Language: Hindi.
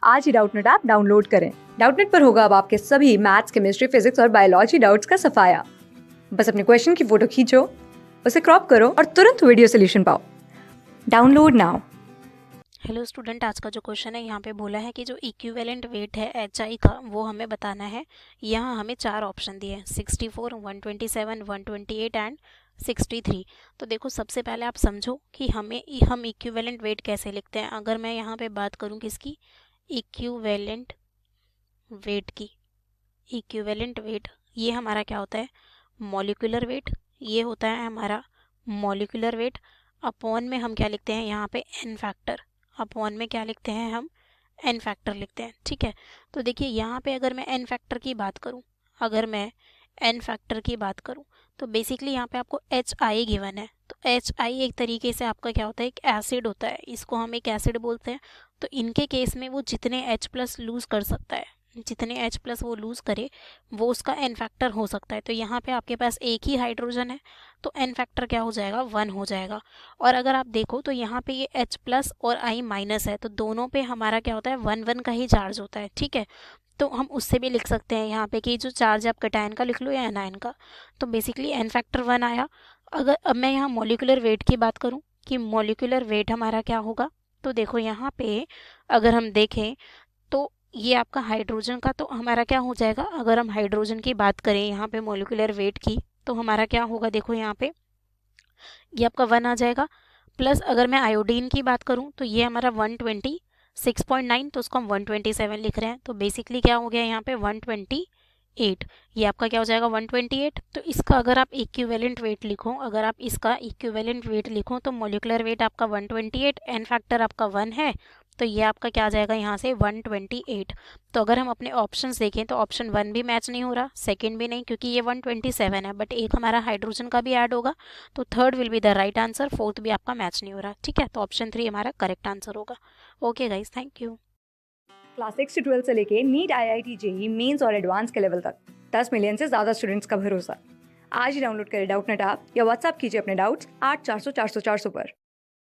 आज ही डाउटनट ऐप डाउनलोड करें। डाउटनट पर होगा अब आपके सभी मैथ्स, केमिस्ट्री, फिजिक्स और बायोलॉजी डाउट्स का सफाया। बस अपने क्वेश्चन की फोटो खींचो, उसे क्रॉप करो और तुरंत वीडियो सोल्यूशन पाओ। Download now. हेलो स्टूडेंट, आज का जो क्वेश्चन है यहाँ पे बोला है कि जो इक्विवेलेंट वेट है HI का वो हमें बताना है। यहाँ हमें 4 ऑप्शन दिए हैं, 64, 127, 128 एंड 63। तो देखो, सबसे पहले आप समझो कि हम इक्विवेलेंट वेट कैसे लिखते हैं। अगर मैं यहाँ पे बात करूँ किसकी, इक्विवेलेंट वेट की, इक्विवेलेंट वेट ये हमारा क्या होता है, मॉलिक्यूलर वेट। ये होता है हमारा मॉलिक्यूलर वेट। अपॉन में हम क्या लिखते हैं यहाँ पे, एन फैक्टर। अपॉन में क्या लिखते हैं हम, एन फैक्टर लिखते हैं। ठीक है, तो देखिए यहाँ पे अगर मैं एन फैक्टर की बात करूँ, अगर मैं एन फैक्टर की बात करूँ तो बेसिकली यहाँ पे आपको HI गिवन है। तो HI एक तरीके से आपका क्या होता है, एक एसिड होता है, इसको हम एक एसिड बोलते हैं। तो इनके केस में वो जितने H+ लूज़ कर सकता है, जितने H+ वो लूज़ करे वो उसका एन फैक्टर हो सकता है। तो यहाँ पे आपके पास एक ही हाइड्रोजन है तो एन फैक्टर क्या हो जाएगा, 1 हो जाएगा। और अगर आप देखो तो यहाँ पे ये H+ और I- है, तो दोनों पे हमारा क्या होता है, 1 का ही चार्ज होता है। ठीक है, तो हम उससे भी लिख सकते हैं यहाँ पे कि जो चार्ज आप कैटायन का लिख लो या एनायन का। तो बेसिकली एन फैक्टर 1 आया। अगर अब मैं यहाँ मॉलिक्यूलर वेट की बात करूँ कि मॉलिक्यूलर वेट हमारा क्या होगा, तो देखो यहाँ पे अगर हम देखें तो ये आपका हाइड्रोजन का तो हमारा क्या हो जाएगा, अगर हम हाइड्रोजन की बात करें यहाँ पे मॉलिक्यूलर वेट की, तो हमारा क्या होगा, देखो यहाँ पे ये आपका 1 आ जाएगा। प्लस अगर मैं आयोडीन की बात करूँ तो ये हमारा 126.9, तो उसको हम 127 लिख रहे हैं। तो बेसिकली क्या हो गया यहाँ पे 128, ये आपका क्या हो जाएगा 128। तो इसका अगर आप इक्विवेलेंट वेट लिखो, अगर आप इसका इक्विवेलेंट वेट लिखो तो मॉलिक्यूलर वेट आपका 128, एन फैक्टर आपका 1 है, तो ये आपका क्या आ जाएगा यहाँ से 128। तो अगर हम अपने ऑप्शंस देखें तो ऑप्शन 1 भी मैच नहीं हो रहा, सेकंड भी नहीं, क्योंकि ये 127 है, बट एक हमारा हाइड्रोजन का भी ऐड होगा, तो third will be the right answer, fourth भी आपका मैच नहीं हो रहा। ठीक है, तो ऑप्शन 3 हमारा करेक्ट आंसर होगा। Okay guys, thank you. Class 6 से 12 से लेके नीट, IIT JEE मेंस और एडवांस के लेवल तक 10 मिलियन से ज्यादा स्टूडेंट्स का भरोसा। आज ही डाउनलोड करें डाउटनट ऐप या व्हाट्सएप कीजिए अपने डाउट्स 8400 400 400 पर।